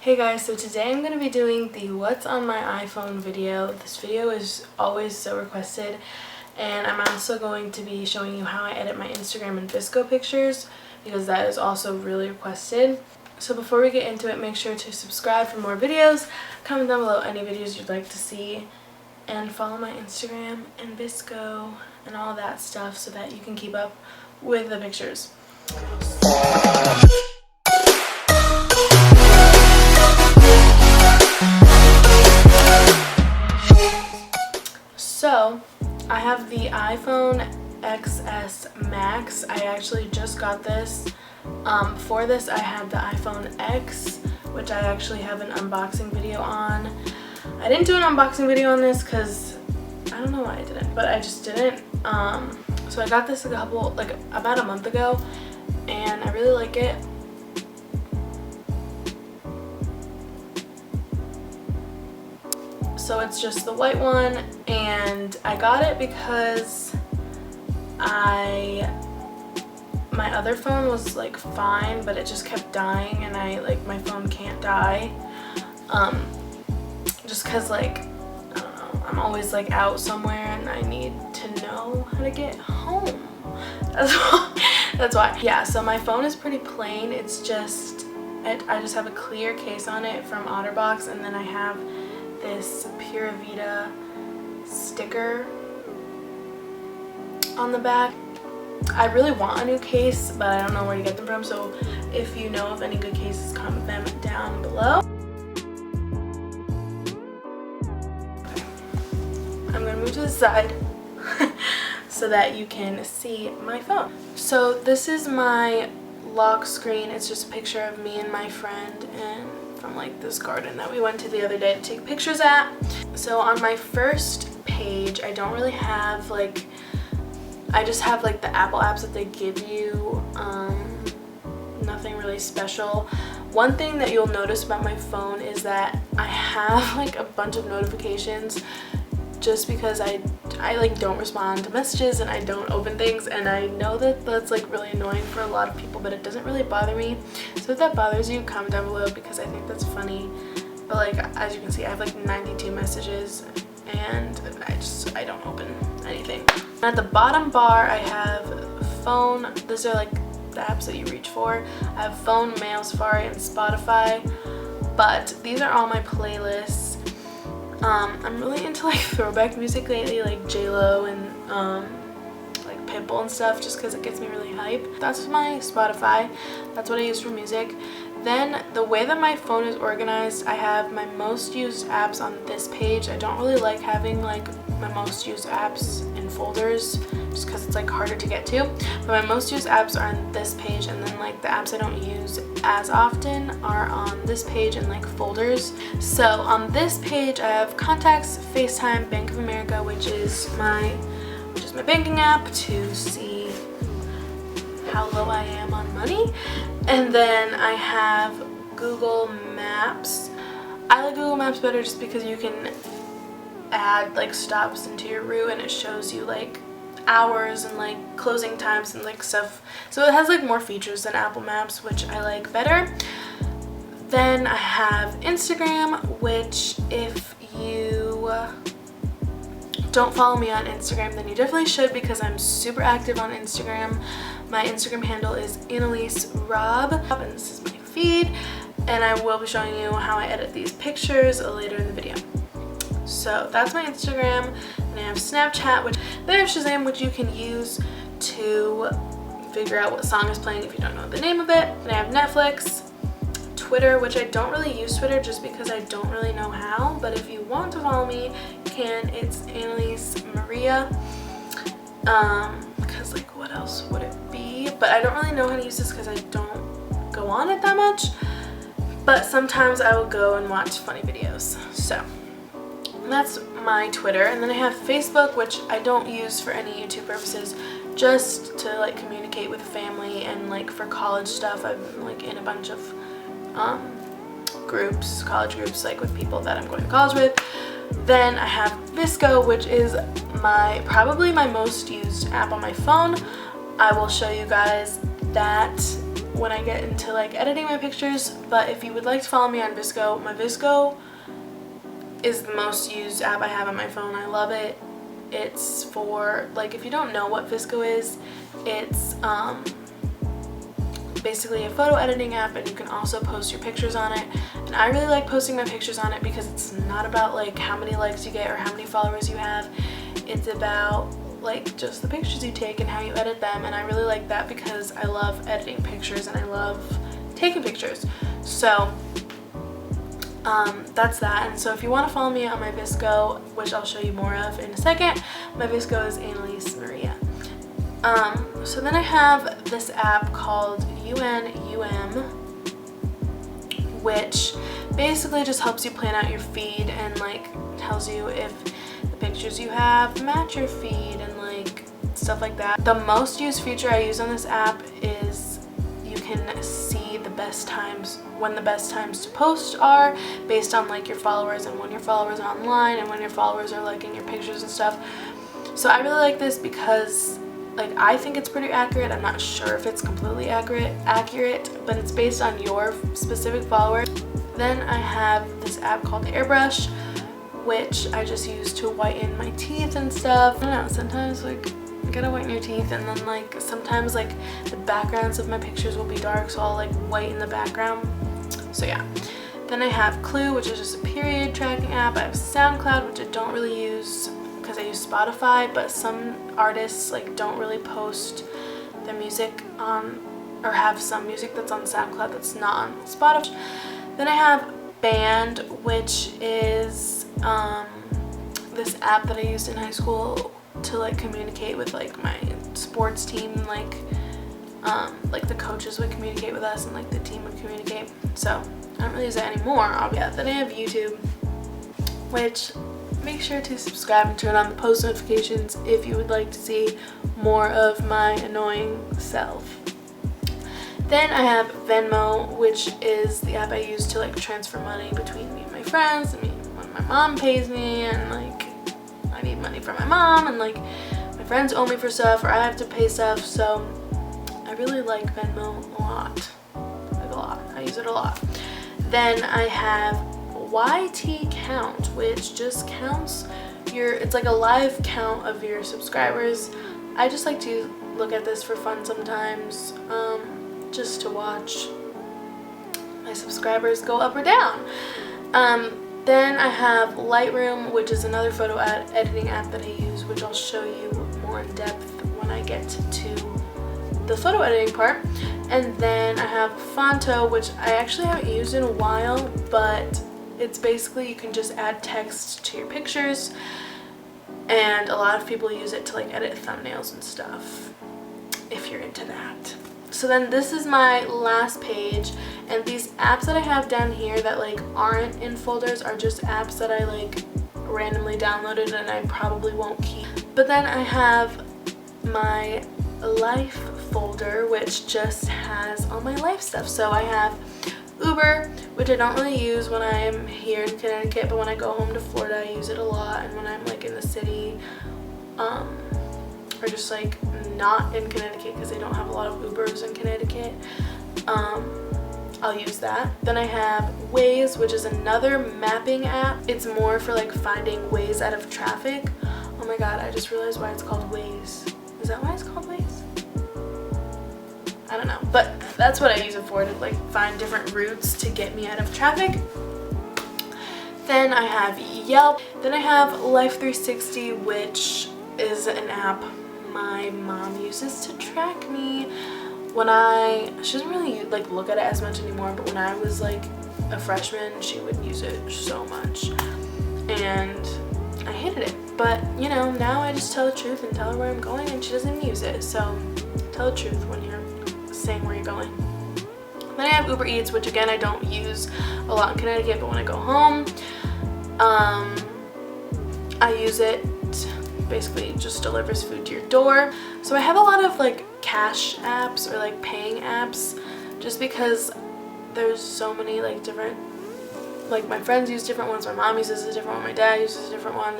Hey guys, so today I'm going to be doing the what's on my iPhone video. This video is always so requested, and I'm also going to be showing you how I edit my Instagram and Bisco pictures because that is also really requested. So before we get into it, make sure to subscribe for more videos, comment down below any videos you'd like to see, and follow my Instagram and Bisco and all that stuff so that you can keep up with the pictures. So, I have the iPhone XS Max. I actually just got this. Before this, I had the iPhone X, which I actually have an unboxing video on. I didn't do an unboxing video on this because I don't know why I didn't, but I just didn't. So I got this about a month ago, and I really like it. So it's just the white one, and I got it because my other phone was like fine, but it just kept dying, and my phone can't die. Just cause I don't know, I'm always out somewhere and I need to know how to get home. That's why. Yeah, so my phone is pretty plain. It's just, I just have a clear case on it from OtterBox, and then I have this Pura Vida sticker on the back. I really want a new case, but I don't know where to get them from, so if you know of any good cases, comment them down below. Okay. I'm gonna move to the side so that you can see my phone. So this is my lock screen. It's just a picture of me and my friend and from this garden that we went to the other day to take pictures at. So on my first page, I don't really have I just have the Apple apps that they give you. Nothing really special. One thing that you'll notice about my phone is that I have a bunch of notifications just because I don't respond to messages and I don't open things, and I know that that's really annoying for a lot of people, but it doesn't really bother me. So if that bothers you, comment down below because I think that's funny. But as you can see, I have 92 messages and I don't open anything. At the bottom bar, I have phone. These are the apps that you reach for. I have phone, mail, Safari, and Spotify, but these are all my playlists. I'm really into throwback music lately, J-Lo and Pitbull and stuff, just because it gets me really hype. That's my Spotify. That's what I use for music. Then the way that my phone is organized, I have my most used apps on this page. I don't really like having my most used apps in folders just because it's harder to get to. But my most used apps are on this page, and then the apps I don't use as often are on this page in folders. So on this page I have Contacts, FaceTime, Bank of America, which is my banking app to see how low I am on money. And then I have Google Maps. I like Google Maps better just because you can add stops into your route, and it shows you hours and closing times and stuff. So it has more features than Apple Maps, which I like better. Then I have Instagram, which if you don't follow me on Instagram, then you definitely should because I'm super active on Instagram. My Instagram handle is Annalisse Rob, and this is my feed, and I will be showing you how I edit these pictures later in the video. So that's my Instagram. And I have Snapchat, then I have Shazam, which you can use to figure out what song is playing if you don't know the name of it. And I have Netflix, Twitter, which I don't really use Twitter just because I don't really know how, but if you want to follow me, you can. It's Annalisse Maria. Because what else would it be? But I don't really know how to use this because I don't go on it that much, but sometimes I will go and watch funny videos. So that's my Twitter. And then I have Facebook, which I don't use for any YouTube purposes, just to communicate with family and for college stuff. I've been in a bunch of groups, college groups, with people that I'm going to college with. Then I have Bisco, which is probably my most used app on my phone. I will show you guys that when I get into like editing my pictures. But if you would like to follow me on Bisco, my Bisco is the most used app I have on my phone. I love it. It's for, like, if you don't know what Bisco is, it's basically a photo editing app, and you can also post your pictures on it. And I really like posting my pictures on it because it's not about like how many likes you get or how many followers you have. It's about like just the pictures you take and how you edit them, and I really like that because I love editing pictures and I love taking pictures. So that's that. And so if you want to follow me on my Bisco, which I'll show you more of in a second, my Bisco is Annalisse Maria. So then I have this app called UNUM, which basically just helps you plan out your feed and like tells you if the pictures you have match your feed and like stuff like that. The most used feature I use on this app is you can see the best times, when the best times to post are based on like your followers and when your followers are online and when your followers are liking your pictures and stuff. So I really like this because like I think it's pretty accurate. I'm not sure if it's completely accurate, but it's based on your specific followers. Then I have this app called Airbrush, which I just use to whiten my teeth and stuff. I don't know, sometimes like you gotta whiten your teeth, and then like sometimes like the backgrounds of my pictures will be dark, so I'll like whiten the background. So yeah. Then I have Clue, which is just a period tracking app. I have SoundCloud, which I don't really use because I use Spotify, but some artists like don't really post their music on, or have some music that's on SoundCloud that's not on Spotify. Then I have Band, which is this app that I used in high school to like communicate with like my sports team, like the coaches would communicate with us and like the team would communicate. So I don't really use it anymore. Yeah, then I have YouTube, which make sure to subscribe and turn on the post notifications if you would like to see more of my annoying self. Then I have Venmo, which is the app I use to like transfer money between me and my friends. I mean, when my mom pays me and like I need money from my mom and like my friends owe me for stuff or I have to pay stuff. So I really like Venmo a lot. Like a lot. I use it a lot. Then I have YT Count, which just counts your, it's like a live count of your subscribers. I just like to look at this for fun sometimes, just to watch my subscribers go up or down. Then I have Lightroom, which is another photo editing app that I use, which I'll show you more in depth when I get to the photo editing part. And then I have Fonto, which I actually haven't used in a while, but it's basically you can just add text to your pictures, and a lot of people use it to like edit thumbnails and stuff if you're into that. So then this is my last page, and these apps that I have down here that like aren't in folders are just apps that I like randomly downloaded and I probably won't keep. But then I have my life folder, which just has all my life stuff. So I have Uber, which I don't really use when I'm here in Connecticut, but when I go home to Florida I use it a lot, and when I'm like in the city or just like not in Connecticut because they don't have a lot of Ubers in Connecticut, I'll use that. Then I have Waze, which is another mapping app. It's more for like finding ways out of traffic. Oh my god, I just realized why it's called Waze. Is that why it's called Waze? I don't know, but that's what I use it for, to like find different routes to get me out of traffic. Then I have Yelp. Then I have Life360, which is an app my mom uses to track me. She doesn't really like look at it as much anymore, but when I was like a freshman, she would use it so much, and I hated it. But you know, now I just tell the truth and tell her where I'm going, and she doesn't even use it. So tell the truth when you're saying where you're going. Then I have Uber Eats, which again I don't use a lot in Connecticut, but when I go home, I use it. Basically just delivers food to your door. So I have a lot of like cash apps or like paying apps, just because there's so many like different, like my friends use different ones, my mom uses a different one, my dad uses a different one,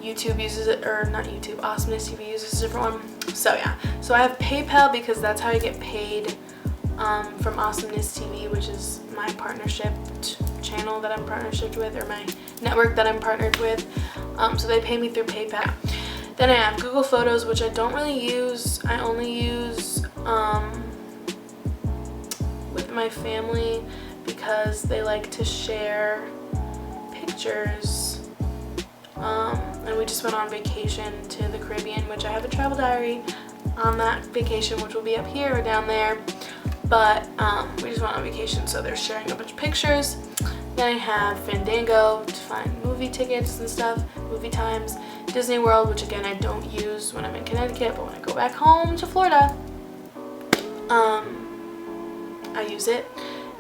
YouTube uses it, or not YouTube, Awesomeness TV uses a different one. So yeah, so I have PayPal because that's how I get paid from Awesomeness TV, which is my partnership channel that I'm partnershipped with, or my network that I'm partnered with. So they pay me through PayPal. Then I have Google Photos, which I don't really use. I only use with my family because they like to share pictures. And we just went on vacation to the Caribbean, which I have a travel diary on that vacation, which will be up here or down there. But we just went on vacation, so they're sharing a bunch of pictures. Then I have Fandango to find movie tickets and stuff, movie times. Disney World, which again I don't use when I'm in Connecticut, but when I go back home to Florida, I use it.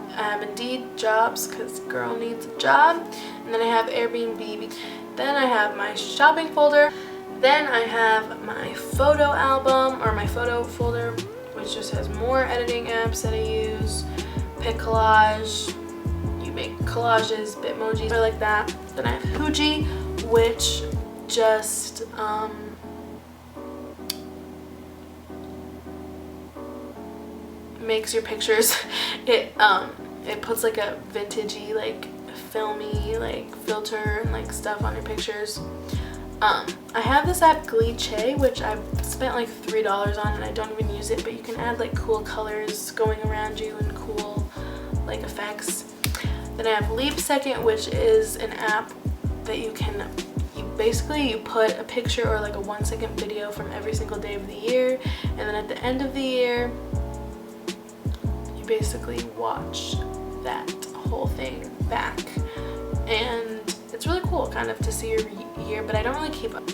I have Indeed, Jobs, because girl needs a job. And then I have Airbnb. Then I have my shopping folder. Then I have my photo album, or my photo folder, which just has more editing apps that I use. Pic Collage, you make collages, Bitmojis, or like that. Then I have Fuji, which just makes your pictures, it puts like a vintagey, like filmy, like filter and like stuff on your pictures. I have this app Glitch, which I've spent like $3 on, and I don't even use it, but you can add like cool colors going around you and cool like effects. Then I have Leap Second, which is an app that you put a picture or like a 1-second video from every single day of the year, and then at the end of the year you basically watch that whole thing back, and it's really cool kind of to see your year, but I don't really keep up.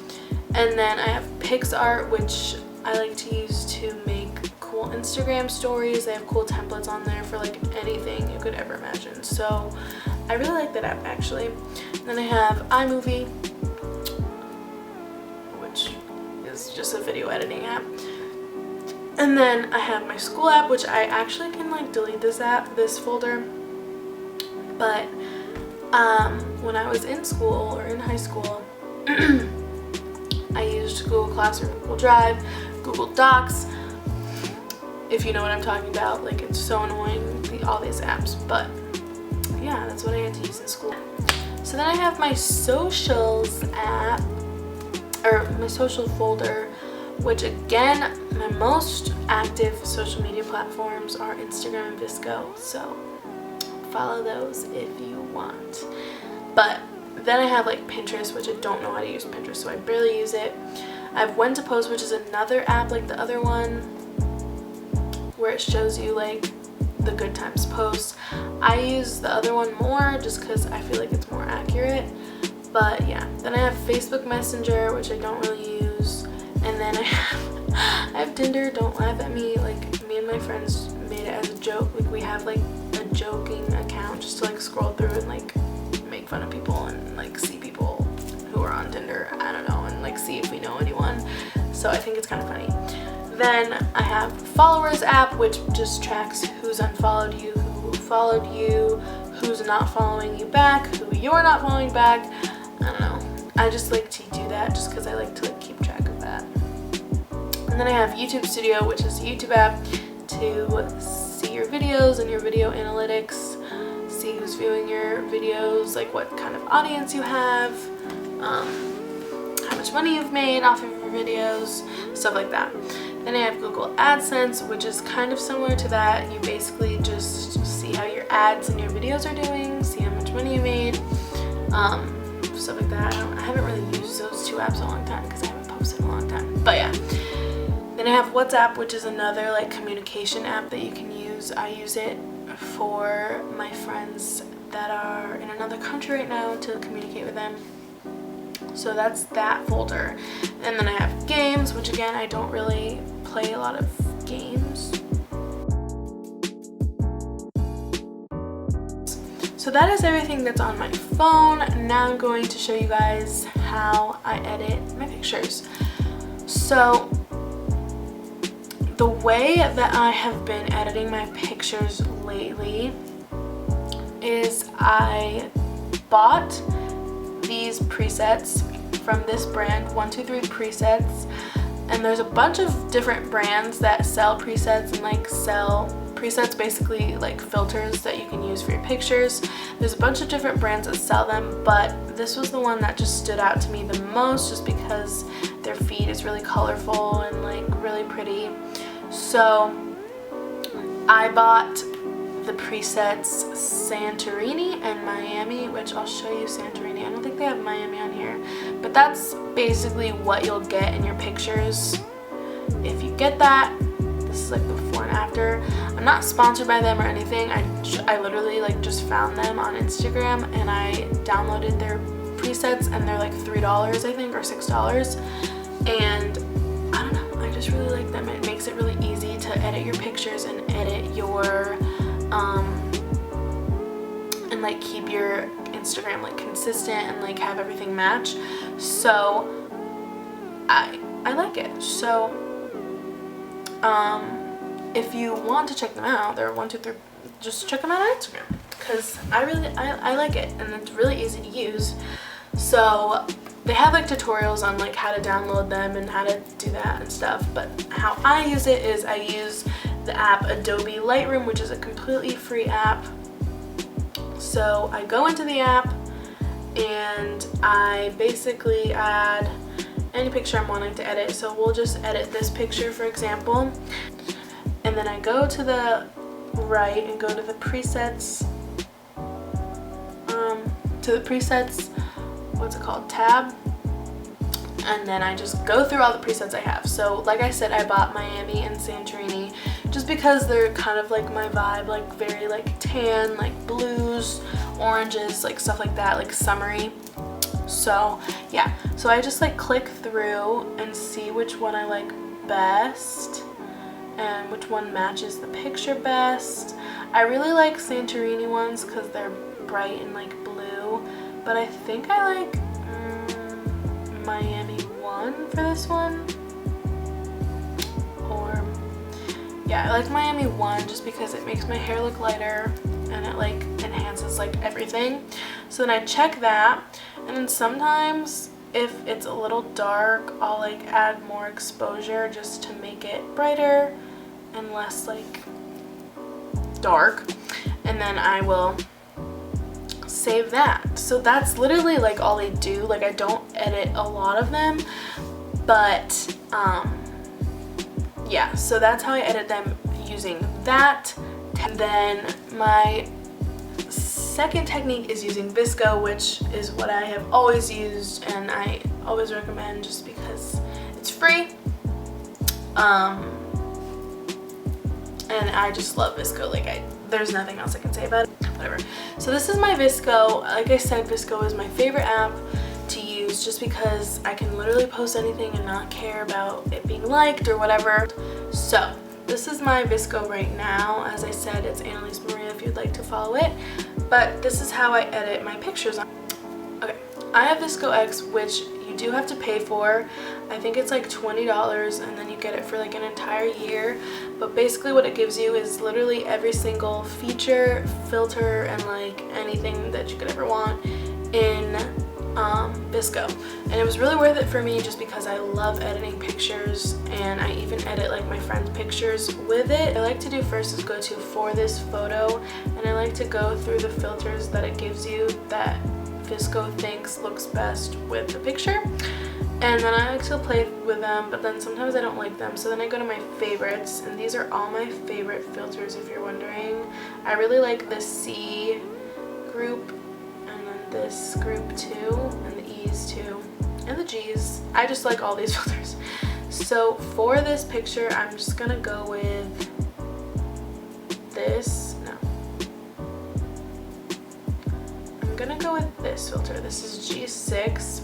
And then I have PixArt, which I like to use to make cool Instagram stories. They have cool templates on there for like anything you could ever imagine, so I really like that app actually. And then I have iMovie, which is just a video editing app. And then I have my school app, which I actually can like delete this folder, but when I was in school or in high school, I used Google Classroom, Google Drive, Google Docs, if you know what I'm talking about. Like, it's so annoying, all these apps, but yeah, that's what I had to use in school. So then I have my socials app, or my social folder, which again, my most active social media platforms are Instagram and Bisco, so follow those if you want. But then I have like Pinterest, which I don't know how to use Pinterest, so I barely use it. I have When to Post, which is another app like the other one, where it shows you like the good times posts. I use the other one more just because I feel like it's more accurate. But yeah, then I have Facebook Messenger, which I don't really use. And then I have Tinder. Don't laugh at me. Like, me and my friends made it as a joke. Like, we have like a joking account just to like scroll through and like make fun of people and like see people who are on Tinder, I don't know, and like see if we know anyone. So I think it's kind of funny. Then I have Followers app, which just tracks who's unfollowed you, who followed you, who's not following you back, who you're not following back. I don't know. I just like to do that just because I like to like keep track of that. And then I have YouTube Studio, which is a YouTube app to see your videos and your video analytics, see who's viewing your videos, like what kind of audience you have, how much money you've made off of your videos, stuff like that. Then I have Google AdSense, which is kind of similar to that. You basically just see how your ads and your videos are doing, see how much money you made, stuff like that. I haven't really used those two apps in a long time because I haven't posted in a long time. But yeah. Then I have WhatsApp, which is another like communication app that you can use. I use it for my friends that are in another country right now to communicate with them. So that's that folder. And then I have games, which again, I don't really play a lot of games. So that is everything that's on my phone. Now I'm going to show you guys how I edit my pictures. So the way that I have been editing my pictures lately is I bought these presets from this brand, 123 Presets, and there's a bunch of different brands that sell presets and like sell presets, basically like filters that you can use for your pictures. There's a bunch of different brands that sell them, but this was the one that just stood out to me the most, just because their feed is really colorful and like really pretty. So I bought the presets Santorini and Miami, which I'll show you Santorini. I don't think they have Miami on here, but that's basically what you'll get in your pictures if you get that. This is like before and after. I'm not sponsored by them or anything. I literally like just found them on Instagram and I downloaded their presets, and they're like $3 I think, or $6, and I don't know, I just really like them. It makes it really easy to edit your pictures and edit your and like keep your Instagram like consistent and like have everything match. So I like it. So if you want to check them out, they're 1, 2, 3, just check them out on Instagram, because I like it and it's really easy to use. So they have like tutorials on like how to download them and how to do that and stuff, but how I use it is I use the app Adobe Lightroom, which is a completely free app. So I go into the app and I basically add any picture I'm wanting to edit. So we'll just edit this picture, for example, and then I go to the right and go to the presets, what's it called, tab, and then I just go through all the presets I have. So like I said, I bought Miami and Santorini just because they're kind of like my vibe, like very like tan, like blues, oranges, like stuff like that, like summery. So yeah, so I just like click through and see which one I like best and which one matches the picture best. I really like Santorini ones because they're bright and like blue, but I think I like Miami 1 for this one. Or yeah, I like Miami 1 just because it makes my hair look lighter and it like enhances like everything. So then I check that, and then sometimes if it's a little dark, I'll like add more exposure just to make it brighter and less like dark, and then I will save that. So that's literally like all I do. Like I don't edit a lot of them, but yeah, so that's how I edit them, using that. And then my second technique is using Bisco, which is what I have always used and I always recommend just because it's free. And I just love Bisco. Like there's nothing else I can say about it. Whatever. So this is my Bisco. Like I said, Bisco is my favorite app to use just because I can literally post anything and not care about it being liked or whatever. So this is my Bisco right now. As I said, it's Annalisse Maria if you'd like to follow it. But this is how I edit my pictures. Okay, I have Bisco X, which you do have to pay for. I think it's like $20 and then you get it for like an entire year. But basically what it gives you is literally every single feature, filter, and like anything that you could ever want in Bisco. And it was really worth it for me just because I love editing pictures, and I even edit like my friends' pictures with it. What I like to do first is go to for this photo, and I like to go through the filters that it gives you that Bisco thinks looks best with the picture, and then I like to play with them, but then sometimes I don't like them, so then I go to my favorites, and these are all my favorite filters if you're wondering. I really like the C group, and then this group too, and the E's too, and the G's. I just like all these filters. So for this picture, I'm just gonna go with this. No, I'm gonna go with this filter. This is G6.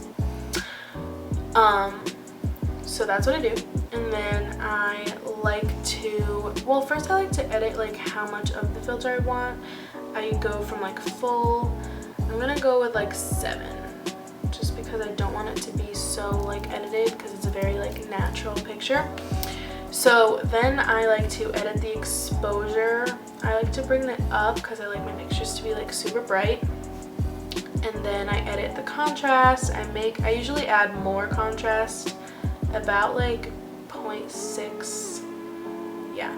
So that's what I do. And then I like to, well, first I like to edit like how much of the filter I want. I go from like full, I'm gonna go with like 7, just because I don't want it to be so like edited, because it's a very like natural picture. So then I like to edit the exposure. I like to bring it up because I like my pictures to be like super bright. And then I edit the contrast. I usually add more contrast, about like 0.6, yeah.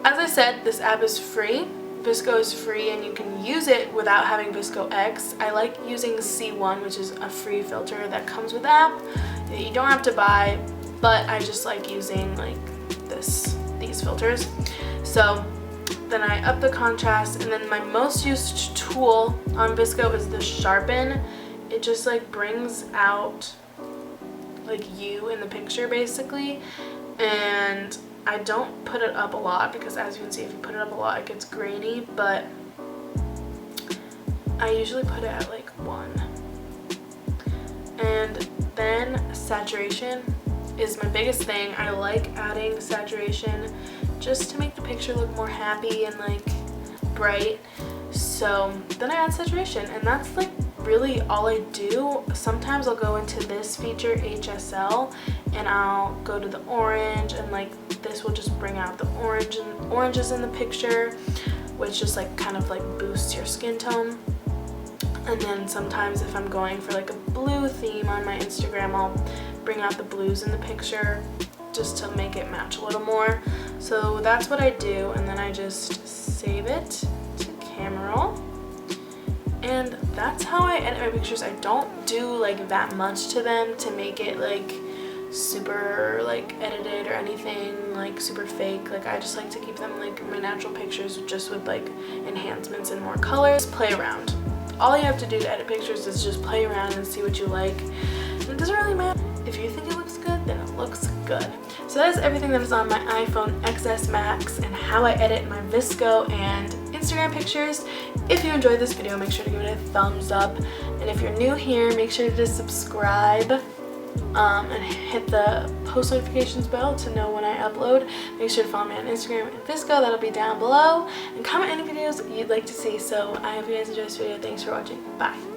As I said, this app is free. Bisco is free and you can use it without having Bisco X. I like using C1, which is a free filter that comes with the app that you don't have to buy, but I just like using like these filters. So then I up the contrast, and then my most used tool on Bisco is the sharpen. It just like brings out like you in the picture basically, and I don't put it up a lot because as you can see, if you put it up a lot it gets grainy, but I usually put it at like 1. And then saturation is my biggest thing. I like adding saturation just to make the picture look more happy and like bright. So then I add saturation, and that's like really all I do. Sometimes I'll go into this feature, HSL, and I'll go to the orange, and like this will just bring out the oranges in the picture, which just like kind of like boosts your skin tone. And then sometimes if I'm going for like a blue theme on my Instagram, I'll bring out the blues in the picture just to make it match a little more. So that's what I do, and then I just save it to camera roll. And that's how I edit my pictures. I don't do like that much to them to make it like super like edited or anything like super fake. Like I just like to keep them like my natural pictures, just with like enhancements and more colors. Play around. All you have to do to edit pictures is just play around and see what you like. And it doesn't really matter. If you think it looks good, then it looks good. So that is everything that is on my iPhone XS Max and how I edit my VSCO and Instagram pictures. If you enjoyed this video, make sure to give it a thumbs up. And if you're new here, make sure to subscribe and hit the post notifications bell to know when I upload. Make sure to follow me on Instagram and VSCO, that'll be down below. And comment any videos you'd like to see. So I hope you guys enjoyed this video. Thanks for watching. Bye.